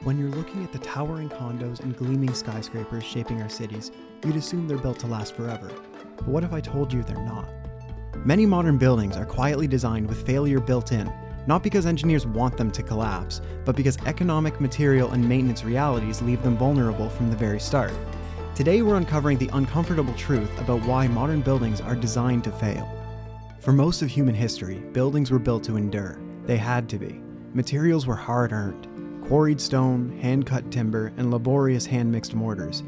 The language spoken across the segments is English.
When you're looking at the towering condos and gleaming skyscrapers shaping our cities, you'd assume they're built to last forever. But what if I told you they're not? Many modern buildings are quietly designed with failure built in, not because engineers want them to collapse, but because economic, material, and maintenance realities leave them vulnerable from the very start. Today we're uncovering the uncomfortable truth about why modern buildings are designed to fail. For most of human history, buildings were built to endure. They had to be. Materials were hard-earned. Quarried stone, hand-cut timber, and laborious hand-mixed mortars.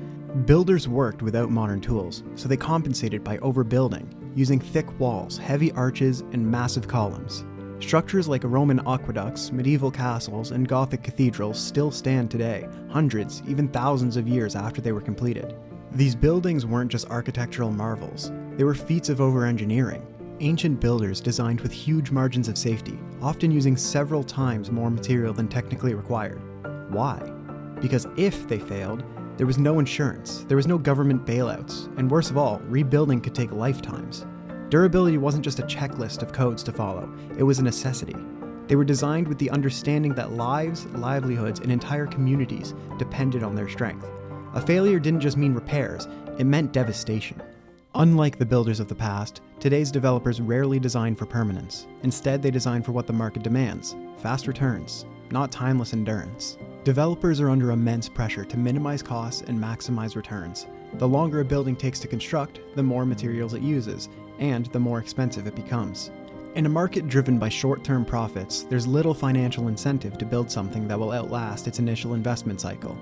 Builders worked without modern tools, so they compensated by overbuilding, using thick walls, heavy arches, and massive columns. Structures like Roman aqueducts, medieval castles, and Gothic cathedrals still stand today, hundreds, even thousands of years after they were completed. These buildings weren't just architectural marvels, they were feats of over-engineering. Ancient builders designed with huge margins of safety, often using several times more material than technically required. Why? Because if they failed, there was no insurance, there was no government bailouts, and worst of all, rebuilding could take lifetimes. Durability wasn't just a checklist of codes to follow, it was a necessity. They were designed with the understanding that lives, livelihoods, and entire communities depended on their strength. A failure didn't just mean repairs, it meant devastation. Unlike the builders of the past, today's developers rarely design for permanence. Instead, they design for what the market demands: fast returns, not timeless endurance. Developers are under immense pressure to minimize costs and maximize returns. The longer a building takes to construct, the more materials it uses, and the more expensive it becomes. In a market driven by short-term profits, there's little financial incentive to build something that will outlast its initial investment cycle.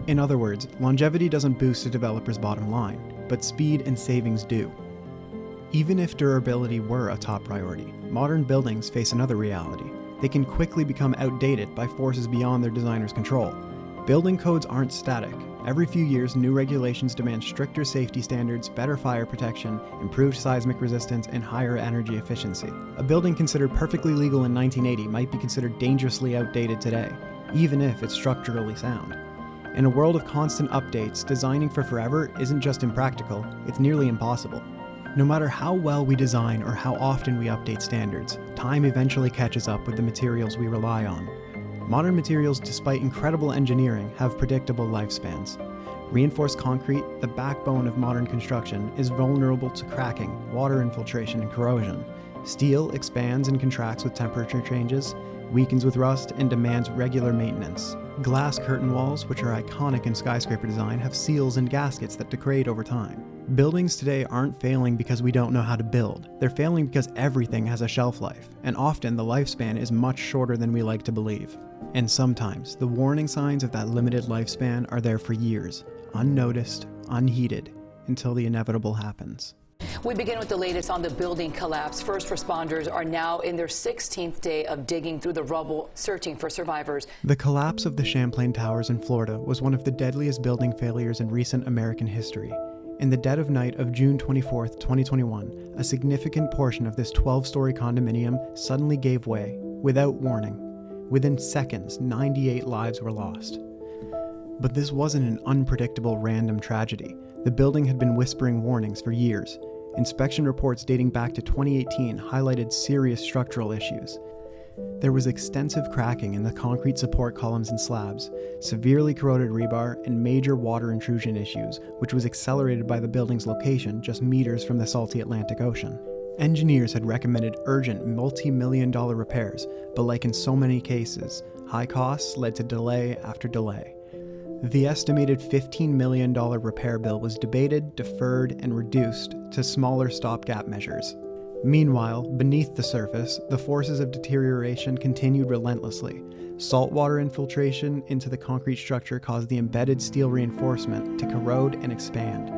In other words, longevity doesn't boost a developer's bottom line, but speed and savings do. Even if durability were a top priority, modern buildings face another reality. They can quickly become outdated by forces beyond their designer's control. Building codes aren't static. Every few years, new regulations demand stricter safety standards, better fire protection, improved seismic resistance, and higher energy efficiency. A building considered perfectly legal in 1980 might be considered dangerously outdated today, even if it's structurally sound. In a world of constant updates, designing for forever isn't just impractical, it's nearly impossible. No matter how well we design or how often we update standards, time eventually catches up with the materials we rely on. Modern materials, despite incredible engineering, have predictable lifespans. Reinforced concrete, the backbone of modern construction, is vulnerable to cracking, water infiltration, and corrosion. Steel expands and contracts with temperature changes, weakens with rust, and demands regular maintenance. Glass curtain walls, which are iconic in skyscraper design, have seals and gaskets that degrade over time. Buildings today aren't failing because we don't know how to build. They're failing because everything has a shelf life, and often the lifespan is much shorter than we like to believe. And sometimes, the warning signs of that limited lifespan are there for years, unnoticed, unheeded, until the inevitable happens. We begin with the latest on the building collapse. First responders are now in their 16th day of digging through the rubble, searching for survivors. The collapse of the Champlain Towers in Florida was one of the deadliest building failures in recent American history. In the dead of night of June 24, 2021, a significant portion of this 12-story condominium suddenly gave way, without warning. Within seconds, 98 lives were lost. But this wasn't an unpredictable random tragedy. The building had been whispering warnings for years. Inspection reports dating back to 2018 highlighted serious structural issues. There was extensive cracking in the concrete support columns and slabs, severely corroded rebar, and major water intrusion issues, which was accelerated by the building's location just meters from the salty Atlantic Ocean. Engineers had recommended urgent multi-million-dollar repairs, but like in so many cases, high costs led to delay after delay. The estimated $15 million repair bill was debated, deferred, and reduced to smaller stopgap measures. Meanwhile, beneath the surface, the forces of deterioration continued relentlessly. Saltwater infiltration into the concrete structure caused the embedded steel reinforcement to corrode and expand.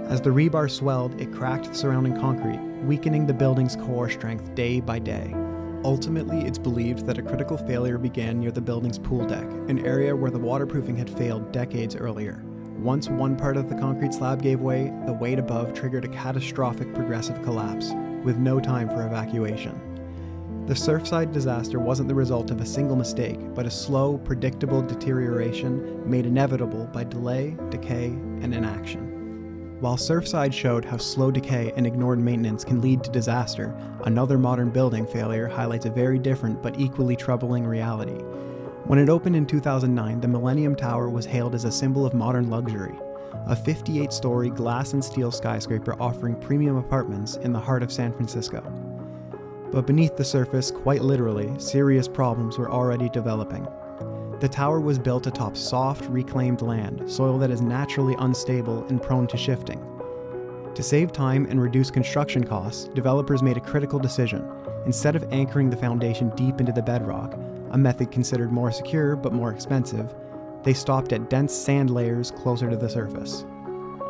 As the rebar swelled, it cracked the surrounding concrete, weakening the building's core strength day by day. Ultimately, it's believed that a critical failure began near the building's pool deck, an area where the waterproofing had failed decades earlier. Once one part of the concrete slab gave way, the weight above triggered a catastrophic progressive collapse, with no time for evacuation. The Surfside disaster wasn't the result of a single mistake, but a slow, predictable deterioration made inevitable by delay, decay, and inaction. While Surfside showed how slow decay and ignored maintenance can lead to disaster, another modern building failure highlights a very different but equally troubling reality. When it opened in 2009, the Millennium Tower was hailed as a symbol of modern luxury, a 58-story glass and steel skyscraper offering premium apartments in the heart of San Francisco. But beneath the surface, quite literally, serious problems were already developing. The tower was built atop soft, reclaimed land, soil that is naturally unstable and prone to shifting. To save time and reduce construction costs, developers made a critical decision. Instead of anchoring the foundation deep into the bedrock, a method considered more secure but more expensive, they stopped at dense sand layers closer to the surface.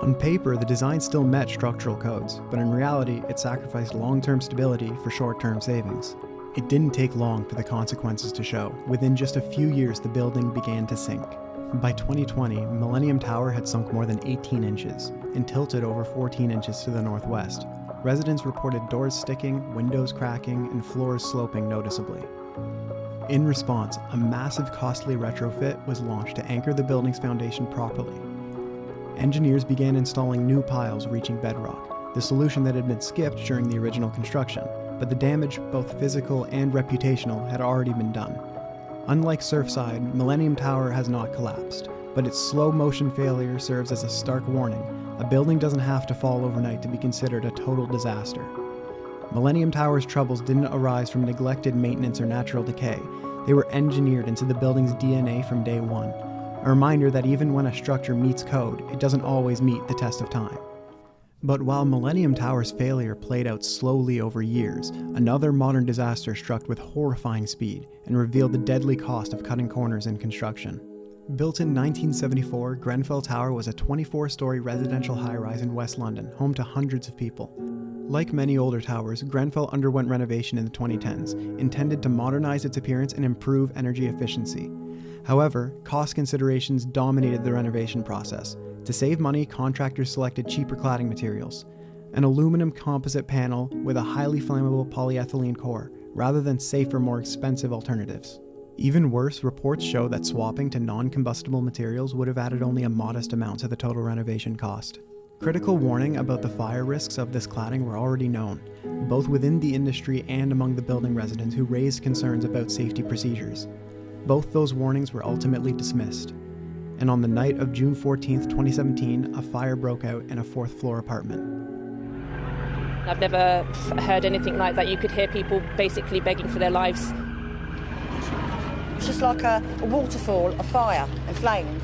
On paper, the design still met structural codes, but in reality, it sacrificed long-term stability for short-term savings. It didn't take long for the consequences to show. Within just a few years, the building began to sink. By 2020, Millennium Tower had sunk more than 18 inches and tilted over 14 inches to the northwest. Residents reported doors sticking, windows cracking, and floors sloping noticeably. In response, a massive, costly retrofit was launched to anchor the building's foundation properly. Engineers began installing new piles reaching bedrock, the solution that had been skipped during the original construction, but the damage, both physical and reputational, had already been done. Unlike Surfside, Millennium Tower has not collapsed, but its slow-motion failure serves as a stark warning. A building doesn't have to fall overnight to be considered a total disaster. Millennium Tower's troubles didn't arise from neglected maintenance or natural decay. They were engineered into the building's DNA from day one. A reminder that even when a structure meets code, it doesn't always meet the test of time. But while Millennium Tower's failure played out slowly over years, another modern disaster struck with horrifying speed and revealed the deadly cost of cutting corners in construction. Built in 1974, Grenfell Tower was a 24-story residential high-rise in West London, home to hundreds of people. Like many older towers, Grenfell underwent renovation in the 2010s, intended to modernize its appearance and improve energy efficiency. However, cost considerations dominated the renovation process. To save money, contractors selected cheaper cladding materials, an aluminum composite panel with a highly flammable polyethylene core, rather than safer, more expensive alternatives. Even worse, reports show that swapping to non-combustible materials would have added only a modest amount to the total renovation cost. Critical warning about the fire risks of this cladding were already known, both within the industry and among the building residents who raised concerns about safety procedures. Both those warnings were ultimately dismissed. And on the night of June 14, 2017, a fire broke out in a fourth-floor apartment. I've never heard anything like that. You could hear people basically begging for their lives. It's just like a waterfall of fire and flames.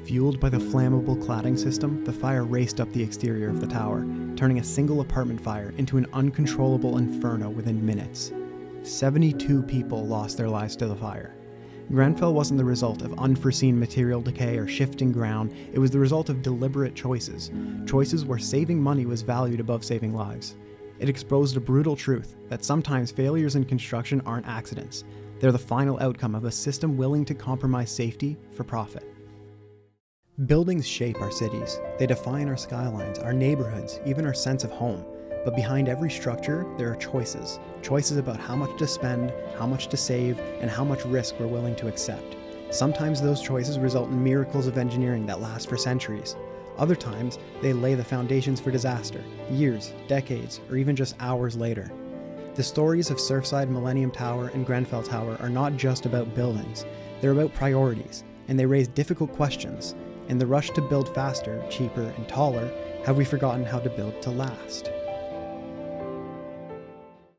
Fueled by the flammable cladding system, the fire raced up the exterior of the tower, turning a single apartment fire into an uncontrollable inferno within minutes. 72 people lost their lives to the fire. Grenfell wasn't the result of unforeseen material decay or shifting ground, it was the result of deliberate choices. Choices where saving money was valued above saving lives. It exposed a brutal truth that sometimes failures in construction aren't accidents. They're the final outcome of a system willing to compromise safety for profit. Buildings shape our cities. They define our skylines, our neighborhoods, even our sense of home. But behind every structure, there are choices. Choices about how much to spend, how much to save, and how much risk we're willing to accept. Sometimes those choices result in miracles of engineering that last for centuries. Other times, they lay the foundations for disaster, years, decades, or even just hours later. The stories of Surfside, Millennium Tower, and Grenfell Tower are not just about buildings. They're about priorities, and they raise difficult questions. In the rush to build faster, cheaper, and taller, have we forgotten how to build to last?